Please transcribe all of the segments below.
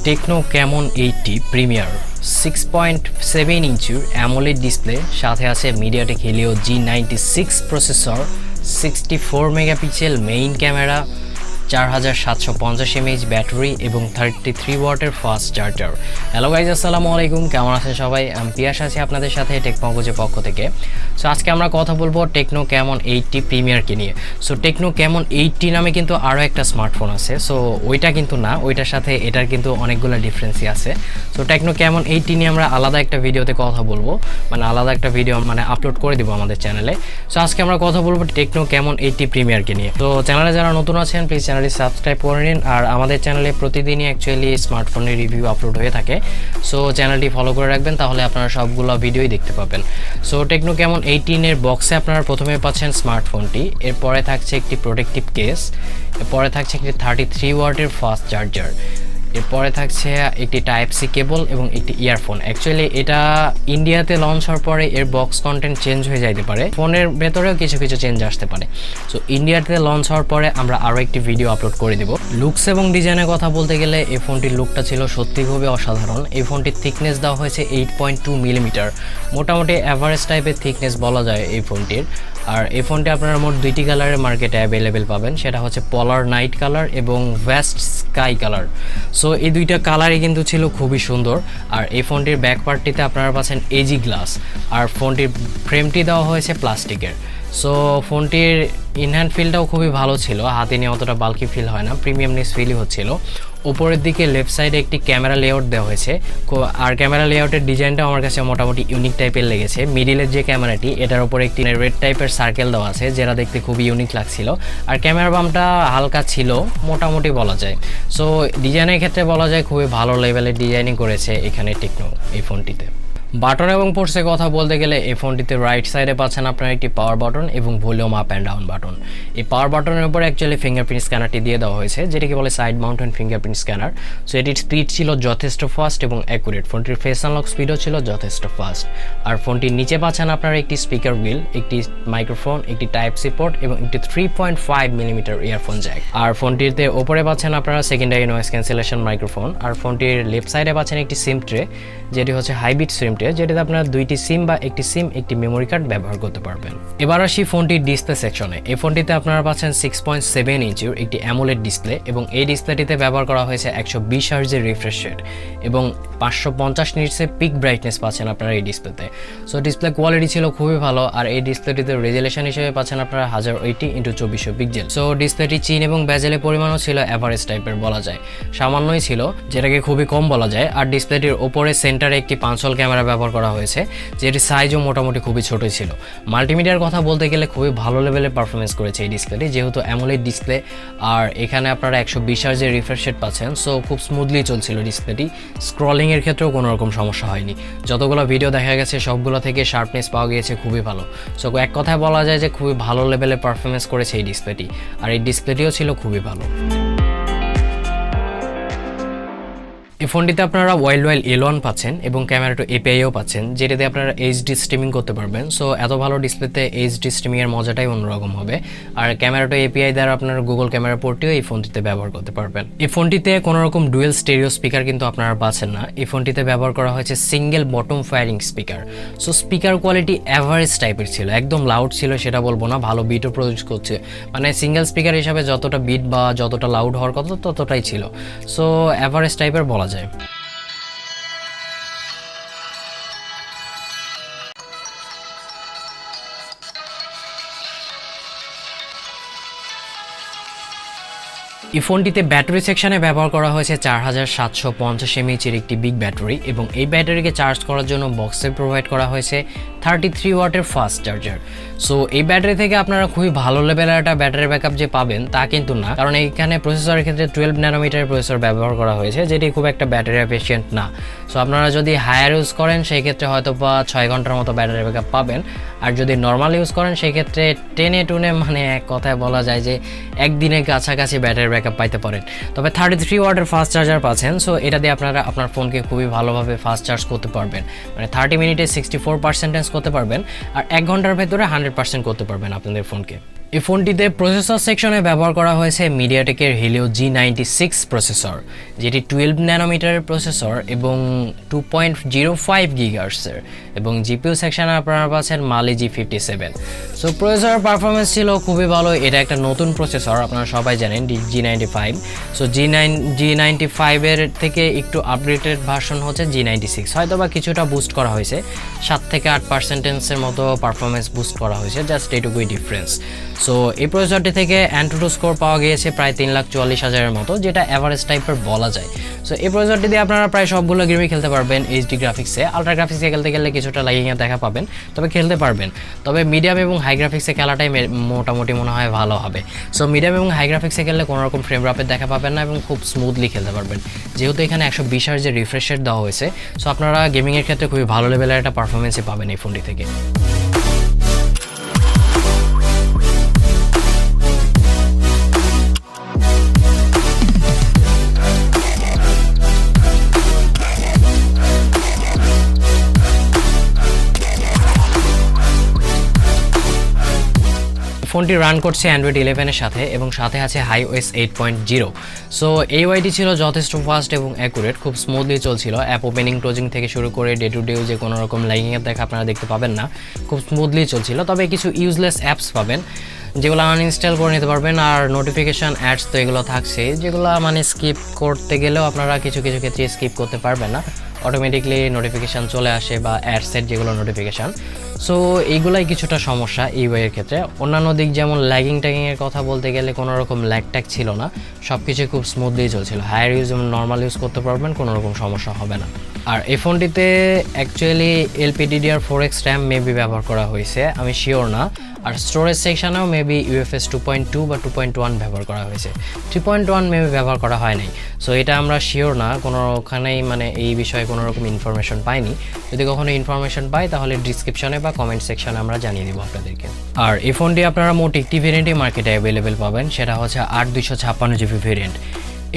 Tecno Camon 80 Premier 6.7 ইঞ্চির AMOLED display, সাথে আছে Mediatek Helio G96 processor, 64 megapixel main camera, 4750 mAh battery এবং 33 ওয়াটের ফাস্ট চার্জার। হ্যালো গাইজ, আসসালামু আলাইকুম, কেমন আছেন সবাই? আমি পিয়াস আছি আপনাদের সাথে টেকনোগোজের পক্ষ থেকে। সো আজকে আমরা কথা বলবো Tecno Camon 80 প্রিমিয়ারকে নিয়ে। সো Tecno Camon 80 নামে কিন্তু আরও একটা স্মার্টফোন আছে, সো ওইটা কিন্তু না, ওইটার সাথে এটার কিন্তু অনেকগুলো ডিফারেন্সই আছে। সো Tecno Camon 80 নিয়ে আমরা আলাদা একটা ভিডিওতে কথা বলবো, আলাদা একটা ভিডিও আপলোড করে দিব আমাদের চ্যানেলে। সো আজকে আমরা কথা বলবো Tecno Camon 80 প্রিমিয়ারকে নিয়ে। তো চ্যানেলে যারা নতুন আছেন প্লিজ চ্যানেলটি সাবস্ক্রাইব করে নিন, আর আমাদের চ্যানেলে প্রতিদিনই অ্যাকচুয়ালি স্মার্টফোনের রিভিউ আপলোড হয়ে থাকে। সো চ্যানেলটি ফলো করে রাখবেন, তাহলে আপনারা সবগুলো ভিডিওই দেখতে পাবেন। সো Tecno Camon 18 এর বক্সে আপনারা প্রথমে পাচ্ছেন স্মার্টফোনটি, এরপরে থাকছে একটি প্রোটেক্টিভ কেস, এরপরে থাকছে একটি 33 ওয়াটের ফাস্ট চার্জার, এরপরে থাকছে একটি টাইপ সি কেবল এবং একটি ইয়ারফোন। অ্যাকচুয়ালি এটা ইন্ডিয়াতে লঞ্চ হওয়ার পরে এর বক্স কন্টেন্ট চেঞ্জ হয়ে যাইতে পারে, ফোনের ভেতরেও কিছু চেঞ্জ আসতে পারে। সো ইন্ডিয়াতে লঞ্চ হওয়ার পরে আমরা আরও একটি ভিডিও আপলোড করে দিব। লুকস এবং ডিজাইনের কথা বলতে গেলে এই ফোনটির লুকটা ছিল সত্যি খুবই অসাধারণ। এই ফোনটির থিকনেস দেওয়া হয়েছে 8.2 মিলিমিটার, মোটামুটি অ্যাভারেজ টাইপের থিকনেস বলা যায় এই ফোনটির। আর এই ফোনটি আপনারা মোট দুইটি কালারের মার্কেটে অ্যাভেলেবেল পাবেন, সেটা হচ্ছে পলার নাইট কালার এবং ভেস্ট স্কাই কালার। সো এই দুইটা কালারই কিন্তু ছিল খুবই সুন্দর। আর এই ফোনটির ব্যাক পার্টটিতে আপনারা পাচ্ছেন এজি গ্লাস, আর ফোনটির ফ্রেমটি দেওয়া হয়েছে প্লাস্টিকের। সো ফোনটির ইনহ্যান্ড ফিলটাও খুবই ভালো ছিল, হাতে নিয়ে অতটা বাল্কি ফিল হয় না, প্রিমিয়ামনেস ফিলই হচ্ছিল। উপরের দিকে লেফট সাইডে একটি ক্যামেরা লেআউট দেওয়া হয়েছে, আর ক্যামেরা লেআউটের ডিজাইনটা আমার কাছে মোটামুটি ইউনিক টাইপের লেগেছে। মিডিলের যে ক্যামেরাটি, এটার উপরে একটি রেড টাইপের সার্কেল দেওয়া আছে, যেটা দেখতে খুবই ইউনিক লাগছিল। আর ক্যামেরা বামটা হালকা ছিল মোটামুটি বলা যায়। সো ডিজাইনের ক্ষেত্রে বলা যায় খুবই ভালো লেভেলের ডিজাইনিং করেছে এখানে টেকনো এই ফোনটিতে। বাটন এবং পোর্টসের কথা বলতে গেলে এই ফোনটিতে রাইট সাইডে পাচ্ছেন আপনারা একটি পাওয়ার বাটন এবং volume up and down button. এই পাওয়ার বাটনের উপরে অ্যাকচুয়ালি ফিঙ্গারপ্রিন্ট স্ক্যানারটি দিয়ে দেওয়া হয়েছে, যেটাকে বলে side mountain fingerprint scanner. So এটির স্পিড ছিল যথেষ্ট ফাস্ট এবং অ্যাকুরেট, ফোনটির ফেস আনলক স্পিডও ছিল যথেষ্ট ফাস্ট। আর ফোনটির নিচে পাচ্ছেন আপনারা একটি স্পিকার হুইল, একটি মাইক্রোফোন, একটি টাইপ সি পোর্ট এবং একটি 3.5 মিলিমিটার ইয়ারফোন জ্যাক। আর ফোনটিতে ওপরে পাচ্ছেন আপনারা সেকেন্ডারি নয়েজ ক্যান্সেলেশন মাইক্রোফোন। আর ফোনটির লেফট সাইডে পাচ্ছেন একটি সিম ট্রে, যেটি হচ্ছে হাইব্রিড সিম ট্রে, যেটাতে আপনারা দুইটি সিম বা একটি সিম, একটি মেমোরি কার্ড ব্যবহার করতে পারবেন। এবার আসি ফোনটির ডিসপ্লে সেকশনে। এই ফোনটিতে আপনারা পাচ্ছেন 6.7 ইঞ্চির একটি AMOLED ডিসপ্লে, এবং এই ডিসপ্লেটিতে ব্যবহার করা হয়েছে 120 হার্জের রিফ্রেশ রেট এবং 550 নিটসের পিক ব্রাইটনেস পাচ্ছেন আপনারা এই ডিসপ্লেতে। সো ডিসপ্লে কোয়ালিটি ছিল খুবই ভালো। আর এই ডিসপ্লেটিতে রেজুলেশন হিসেবে পাচ্ছেন আপনারা 1080x2400 পিক্সেল। সো ডিসপ্লেটি চিন এবং বেজেলের পরিমাণও ছিল অ্যাভারেজ টাইপের বলা যায়, সামান্যই ছিল, যেটাকে খুবই কম বলা যায়। আর ডিসপ্লেটির ওপরে সেন্টারে একটি 5 হোল ক্যামেরা ব্যবহার করা হয়েছে, যেটির সাইজও মোটামুটি খুবই ছোটই ছিল। মাল্টিমিডিয়ার কথা বলতে গেলে খুবই ভালো লেভেলের পারফরমেন্স করেছে এই ডিসপ্লেটি, যেহেতু AMOLED ডিসপ্লে। আর এখানে আপনারা 120 হার্জের রিফ্রেশ রেট পাচ্ছেন। সো খুব স্মুথলি চলছিল ডিসপ্লেটি, স্ক্রলিং এর ক্ষেত্রেও কোনো রকম সমস্যা হয়নি। যতগুলো ভিডিও দেখা গেছে সবগুলো থেকে শার্পনেস পাওয়া গিয়েছে খুবই ভালো। সো এক কথায় বলা যায় যে খুবই ভালো লেভেলের পারফরমেন্স করেছে এই ডিসপ্লেটি, আর এই ডিসপ্লেটিও ছিল খুবই ভালো। এই ফোনটিতে আপনারা ওয়াইল্ড L1 পাচ্ছেন এবং ক্যামেরা টু APIও পাচ্ছেন, যেটাতে আপনারা HD স্ট্রিমিং করতে পারবেন। সো এত ভালো ডিসপ্লেতে HD স্ট্রিমিংয়ের মজাটাই অন্যরকম হবে। আর ক্যামেরা টু API দ্বারা আপনারা গুগল ক্যামেরা পোর্টটিও এই ফোনটিতে ব্যবহার করতে পারবেন। এই ফোনটিতে কোনো রকম ডুয়েল স্টেরিও স্পিকার কিন্তু আপনারা পাচ্ছেন না। এই ফোনটিতে ব্যবহার করা হয়েছে single bottom firing speaker. So speaker quality average টাইপের ছিল, একদম লাউড ছিল সেটা বলবো না, ভালো বিটও প্রডিউস করছে, সিঙ্গেল স্পিকার হিসাবে যতটা বিট বা যতটা লাউড হওয়ার কথা ততটাই ছিল। সো অ্যাভারেজ টাইপের বলা যায়। এই ফোনটিতে ব্যাটারি সেকশনে ব্যবহার করা হয়েছে 4750 mAh এর একটি বিগ ব্যাটারি, এবং এই ব্যাটারিকে চার্জ করার জন্য বক্সে প্রোভাইড করা হয়েছে 33 ওয়াটের ফাস্ট চার্জার। সো এই ব্যাটারি থেকে আপনারা খুবই ভালো লেভেলের একটা ব্যাটারি ব্যাকআপ যে পাবেন তা কিন্তু না, কারণ এইখানে প্রসেসরের ক্ষেত্রে 12 ন্যানোমিটারের প্রসেসর ব্যবহার করা হয়েছে, যেটি খুব একটা ব্যাটারি এফিশিয়েন্ট না। সো আপনারা যদি হায়ার ইউজ করেন সেই ক্ষেত্রে হয়তো বা 6 ঘন্টার মতো ব্যাটারি ব্যাকআপ পাবেন, আর যদি নর্মাল ইউজ করেন সেই ক্ষেত্রে টেনে টুনে এক কথায় বলা যায় যে একদিনের কাছাকাছি ব্যাটারি ব্যাকআপ পাইতে পারেন। তবে 33 ওয়াটের ফাস্ট চার্জার পাচ্ছেন। সো এটা দিয়ে আপনারা আপনার ফোনকে খুবই ভালোভাবে ফাস্ট চার্জ করতে পারবেন, 30 মিনিটে 64% করতে পারবেন, আর 1 ঘন্টার ভেতরে 100% করতে পারবেন আপনাদের ফোনকে। এই ফোনটিতে প্রসেসর সেকশনে ব্যবহার করা হয়েছে মিডিয়াটেকের হেলিও G96 প্রসেসর, যেটি 12 ন্যানোমিটারের প্রসেসর এবং 2.05 গিগাহার্টজের, এবং জিপিইউ সেকশনে আপনারা পাচ্ছেন মালি G57। সো প্রসেসর পারফরমেন্স ছিল খুবই ভালো। এটা একটা নতুন প্রসেসর, আপনারা সবাই জানেন G95। সো G95 এর থেকে একটু আপডেটেড ভার্সন হচ্ছে G96, হয়তো বা কিছুটা বুস্ট করা হয়েছে, 7 থেকে 8% মতো পারফরমেন্স বুস্ট করা হয়েছে, জাস্ট এটুকুই ডিফারেন্স। সো এই প্রসেসরটি থেকে অ্যান্টুটু স্কোর পাওয়া গিয়েছে প্রায় 3,44,000-এর মতো, যেটা অ্যাভারেজ টাইপের বলা যায়। সো এই প্রসেসরটি দিয়ে আপনারা প্রায় সবগুলো গেমই খেলতে পারবেন এইচডি গ্রাফিক্সে। আলট্রা গ্রাফিক্সে খেলতে গেলে কিছুটা ল্যাগিংয়ের দেখা পাবেন, তবে খেলতে পারবেন। তবে মিডিয়াম এবং হাই গ্রাফিক্সে খেলাটাই মোটামুটি মনে হয় ভালো হবে। সো মিডিয়াম এবং হাই গ্রাফিক্সে খেললে কোনো রকম ফ্রেম ড্রপের দেখা পাবেন না এবং খুব স্মুথলি খেলতে পারবেন, যেহেতু এখানে 120 Hz যে রিফ্রেশ রেট দেওয়া হয়েছে। সো আপনারা গেমিংয়ের ক্ষেত্রে খুবই ভালো লেভেলের একটা পারফরমেন্সই পাবেন এই ফোনটি থেকে। ফোনটি রান করছে অ্যান্ড্রয়েড 11 এর সাথে এবং সাথে আছে iOS 8.0। সো এই ওয়াইটি ছিল যথেষ্ট ফাস্ট এবং অ্যাকুরেট, খুব স্মুথলি চলছিল। অ্যাপ ওপেনিং ক্লোজিং থেকে শুরু করে ডে টু ডে যে কোনো রকম ল্যাগিংয়ের দেখা আপনারা দেখতে পাবেন না, খুব স্মুথলি চলছিল। তবে কিছু ইউজলেস অ্যাপস পাবেন যেগুলো আনইনস্টল করে নিতে পারবেন, আর নোটিফিকেশান অ্যাডস তো এগুলো থাকছে, যেগুলো মানে স্কিপ করতে গেলেও আপনারা কিছু কিছু ক্ষেত্রে স্কিপ করতে পারবেন না, অটোমেটিকলি নোটিফিকেশান চলে আসে বা অ্যাডসেট যেগুলো নোটিফিকেশান। সো এইগুলাই কিছুটা সমস্যা এই ওয়ের ক্ষেত্রে। অন্যান্য দিক যেমন ট্যাগিংয়ের কথা বলতে গেলে কোনো রকম ল্যাগ ট্যাগ ছিল না, সব কিছু খুব স্মুথলি চলছিল। হায়ার ইউজ এবং নর্মাল ইউজ করতে পারবেন, কোনো রকম সমস্যা হবে না। আর এই ফোনটিতে অ্যাকচুয়ালি LPDDR4X র্যাম মেবি ব্যবহার করা হয়েছে, আমি শিওর না। আর স্টোরেজ সেকশনেও মেবি UFS 2.2 বা 2.1 ব্যবহার করা হয়েছে, 3.1 মেবি ব্যবহার করা হয় নাই। সো এটা আমরা শিওর না, কোনোখানেই মানে এই বিষয়ে কোনো রকম ইনফরমেশন পাইনি। যদি কখনো ইনফরমেশন পাই তাহলে ডিসক্রিপশনে বা কমেন্ট সেকশনে আমরা জানিয়ে দিব আপনাদেরকে। আর এই ফোনটি আপনারা মোট একটি ভেরিয়েন্টই মার্কেটে অ্যাভেলেবেল পাবেন, সেটা হচ্ছে 8/256 GB ভেরিয়েন্ট।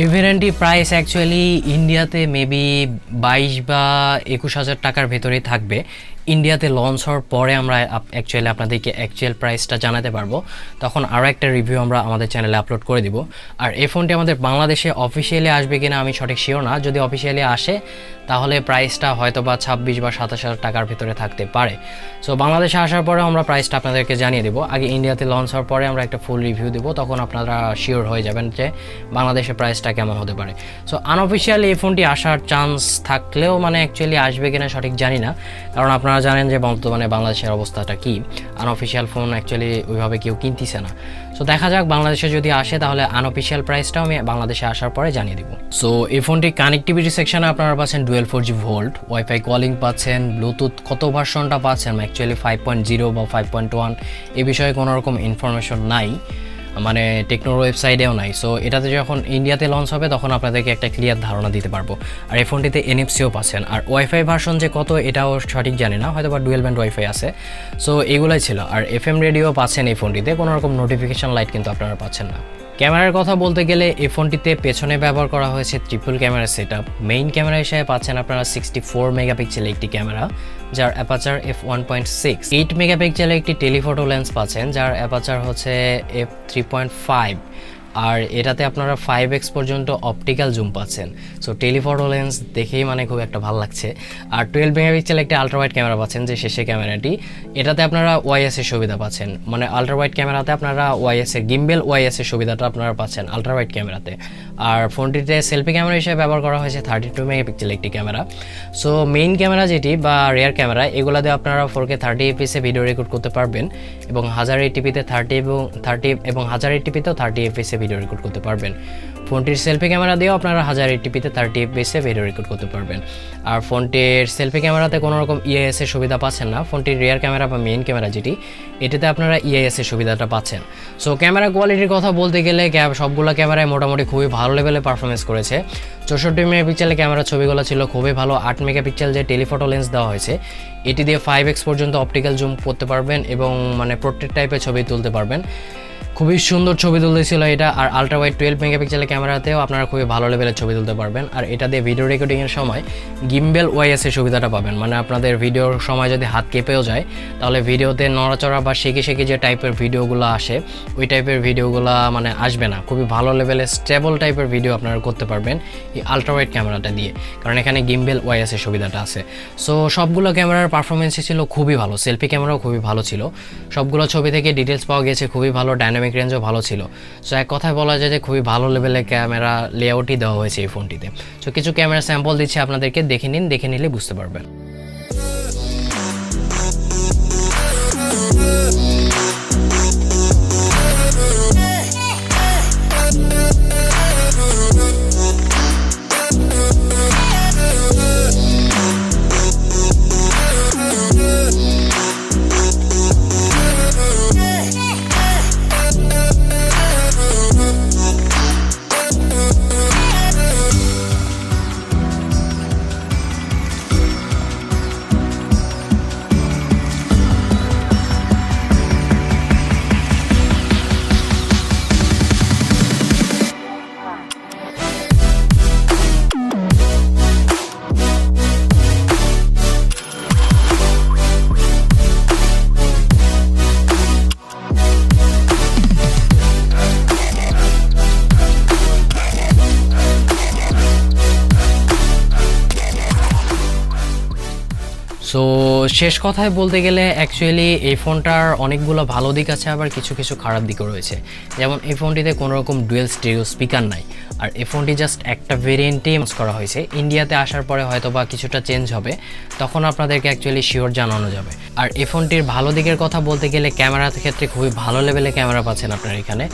এই ভেরিয়েন্টটি প্রাইস অ্যাকচুয়ালি ইন্ডিয়াতে মেবি 22 বা 21,000 টাকার ভেতরেই থাকবে। ইন্ডিয়াতে লঞ্চ হওয়ার পরে আমরা অ্যাকচুয়ালি আপনাদেরকে অ্যাকচুয়াল প্রাইসটা জানাতে পারবো, তখন আরও একটা রিভিউ আমরা আমাদের চ্যানেলে আপলোড করে দিব। আর এই ফোনটি আমাদের বাংলাদেশে অফিসিয়ালি আসবে কিনা আমি সঠিক শিওর না, যদি অফিসিয়ালি আসে তাহলে প্রাইসটা হয়তো বা 26 বা 27,000 টাকার ভিতরে থাকতে পারে। সো বাংলাদেশে আসার পরেও আমরা প্রাইসটা আপনাদেরকে জানিয়ে দেবো। আগে ইন্ডিয়াতে লঞ্চ হওয়ার পরে আমরা একটা ফুল রিভিউ দেবো, তখন আপনারা শিওর হয়ে যাবেন যে বাংলাদেশে প্রাইসটা কেমন হতে পারে। সো আনঅফিসিয়ালি এই ফোনটি আসার চান্স থাকলেও মানে অ্যাকচুয়ালি আসবে কিনা সঠিক জানি না, কারণ আপনারা জানেন যে বর্তমানে বাংলাদেশের অবস্থাটা কি, আনঅফিসিয়াল ফোন অ্যাকচুয়ালি ওইভাবে কেউ কিনতেছে না। সো দেখা যাক বাংলাদেশে যদি আসে তাহলে আনঅফিসিয়াল প্রাইসটাও আমি বাংলাদেশে আসার পরে জানিয়ে দিব। সো এই ফোনটি কানেক্টিভিটি সেকশনে আপনারা পাচ্ছেন dual 4G volt, wifi calling পাচ্ছেন, ব্লুটুথ কত ভার্সনটা পাচ্ছেন অ্যাকচুয়ালি 5.0 বা 5.1 এই বিষয়ে কোনো রকম ইনফরমেশন নাই, মানে টেকনোর ওয়েবসাইটেও নাই। সো এটাতে যখন ইন্ডিয়াতে লঞ্চ হবে তখন আপনাদেরকে একটা ক্লিয়ার ধারণা দিতে পারবো। আর এই ফোনটিতে NFC-ও পাচ্ছেন। আর ওয়াইফাই ভার্সন যে কত এটাও সঠিক জানি না, হয়তো বা ডুয়েল ব্যান্ড ওয়াইফাই আছে। সো এগুলাই ছিল। আর FM রেডিও পাচ্ছেন এই ফোনটিতে, কোনো রকম নোটিফিকেশান লাইট কিন্তু আপনারা পাচ্ছেন না। ক্যামেরার কথা বলতে গেলে এই ফোনটিতে পেছনে ব্যবহার করা হয়েছে triple camera setup. Main camera হিসেবে পাচ্ছেন আপনারা 64 মেগাপিক্সেলের একটি ক্যামেরা, যার অ্যাপাচার f1.6। 8 মেগাপিক্সেলের একটি টেলিফটো লেন্স পাচ্ছেন, যার অ্যাপাচার হচ্ছে f3.5। আর এটাতে আপনারা 5x পর্যন্ত অপটিক্যাল জুম পাচ্ছেন। সো টেলিফটো লেন্স দেখেই মানে খুব একটা ভালো লাগছে। আর 12 মেগাপিক্সেল একটি আলট্রা ওয়াইড ক্যামেরা পাচ্ছেন, যে শেষে ক্যামেরাটি, এটাতে আপনারা ওয়াইএস এর সুবিধা পাচ্ছেন, মানে আলট্রা ওয়াইড ক্যামেরাতে আপনারা ওয়াইএস এর গিম্বেল ওয়াইএস এর সুবিধাটা আপনারা পাচ্ছেন আলট্রা ওয়াইড ক্যামেরাতে। আর ফোনটিতে সেলফি ক্যামেরা হিসেবে ব্যবহার করা হয়েছে 32 মেগাপিক্সেল একটি ক্যামেরা। সো মেইন ক্যামেরা যেটি বা রিয়ার ক্যামেরা, এগুলা দিয়ে আপনারা 4K 30 fps এ ভিডিও রেকর্ড করতে পারবেন এবং 1080p-তে 30 এবং 1080p-তেও 30 fps ভিডিও রেকর্ড করতে পারবেন। ফোনটির সেলফি ক্যামেরা দিয়েও আপনারা 1080p-তে 30 fps ভিডিও রেকর্ড করতে পারবেন। আর ফোনটির সেলফি ক্যামেরাতে কোনো রকম EIS এর সুবিধা পাচ্ছেন না। ফোনটির রিয়ার ক্যামেরা বা মেইন ক্যামেরা যেটি, এটাতে আপনারা EIS এর সুবিধাটা পাচ্ছেন। সো ক্যামেরা কোয়ালিটির কথা বলতে গেলে সবগুলো ক্যামেরায় মোটামুটি খুবই ভালো লেভেলে পারফরমেন্স করেছে। 64 মেগাপিক্সেলের ক্যামেরা ছবিগুলো ছিল খুবই ভালো। 8 মেগাপিক্সেল যে টেলিফটো লেন্স দেওয়া হয়েছে, এটি দিয়ে 5x পর্যন্ত অপটিক্যাল জুম করতে পারবেন এবং মানে পোর্ট্রেট টাইপের ছবি তুলতে পারবেন। খুবই সুন্দর ছবি তুলতেছিল এটা। আর আলট্রা ওয়াইড 12 মেগাপিক্সেলের ক্যামেরাতেও আপনারা খুবই ভালো লেভেলের ছবি তুলতে পারবেন। আর এটা দিয়ে ভিডিও রেকর্ডিংয়ের সময় গিম্বেল ওয়াইএস এর সুবিধাটা পাবেন, মানে আপনাদের ভিডিওর সময় যদি হাত কেঁপেও যায় তাহলে ভিডিওতে নড়াচড়া বা শেখে যে টাইপের ভিডিওগুলো আসে ওই টাইপের ভিডিওগুলো মানে আসবে না। খুবই ভালো লেভেলের স্টেবল টাইপের ভিডিও আপনারা করতে পারবেন এই আলট্রা ওয়াইড ক্যামেরাটা দিয়ে, কারণ এখানে গিম্বেল ওয়াইএস এর সুবিধাটা আছে। সো সবগুলো ক্যামেরার পারফরমেন্সই ছিল খুবই ভালো, সেলফি ক্যামেরাও খুবই ভালো ছিল, সবগুলো ছবি থেকে ডিটেলস পাওয়া গেছে খুবই ভালো, ডাইনামিক রেঞ্জও ভালো ছিল। সো এক কথায় বলা যায় যে খুবই ভালো লেভেলের ক্যামেরা লেআউটই দেওয়া হয়েছে এই ফোনটিতে। সো কিছু ক্যামেরা স্যাম্পল দিচ্ছি আপনাদেরকে, দেখে নিন, দেখে নিলে বুঝতে পারবেন। সো শেষ কথায় বলতে গেলে অ্যাকচুয়ালি এই ফোনটার অনেকগুলো ভালো দিক আছে, আবার কিছু খারাপ দিকও রয়েছে। যেমন এই ফোনটিতে কোনো রকম ডুয়েল স্টেরিও স্পিকার নাই, আর এই ফোনটি জাস্ট একটা ভেরিয়েন্টে ইউজ করা হয়েছে। ইন্ডিয়াতে আসার পরে হয়তো বা কিছুটা চেঞ্জ হবে, তখন আপনাদেরকে অ্যাকচুয়ালি শিওর জানানো যাবে। আর এই ফোনটির ভালো দিকের কথা বলতে গেলে ক্যামেরার ক্ষেত্রে খুবই ভালো লেভেলে ক্যামেরা পাচ্ছেন আপনারা এখানে।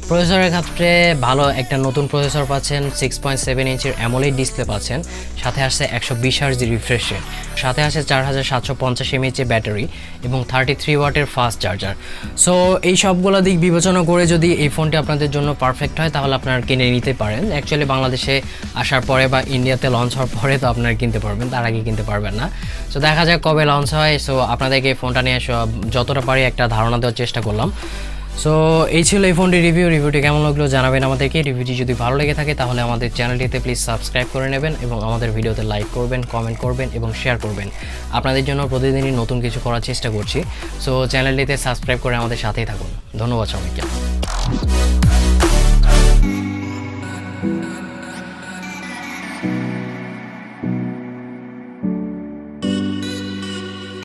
প্রসেসরের ক্ষেত্রে ভালো একটা নতুন প্রসেসর পাচ্ছেন, 6.7 ইঞ্চের অ্যামোলেড ডিসপ্লে পাচ্ছেন, সাথে আসছে 120 হার্জ রিফ্রেশ রেট, সাথে আসছে 4750 mAh ব্যাটারি এবং 33 ওয়াটের ফাস্ট চার্জার। সো এই সবগুলো দিক বিবেচনা করে যদি এই ফোনটি আপনাদের জন্য পারফেক্ট হয় তাহলে আপনারা কিনে নিতে পারেন। অ্যাকচুয়ালি বাংলাদেশে আসার পরে বা ইন্ডিয়াতে লঞ্চ হওয়ার পরে তো আপনারা কিনতে পারবেন, তার আগে কিনতে পারবেন না। সো দেখা যাক কবে লঞ্চ হয়। সো আপনাদেরকে এই ফোনটা নিয়ে যতটা পারি একটা ধারণা দেওয়ার চেষ্টা করলাম। সো এই ছিল এই ফোনটির রিভিউটি কেমন লাগলো জানাবেন আমাদেরকে। রিভিউটি যদি ভালো লেগে থাকে তাহলে আমাদের চ্যানেলটিতে প্লিজ সাবস্ক্রাইব করে নেবেন এবং আমাদের ভিডিওতে লাইক করবেন, কমেন্ট করবেন এবং শেয়ার করবেন। আপনাদের জন্য প্রতিদিনই নতুন কিছু করার চেষ্টা করছি। সো চ্যানেলটিতে সাবস্ক্রাইব করে আমাদের সাথেই থাকুন। ধন্যবাদ সবাইকে।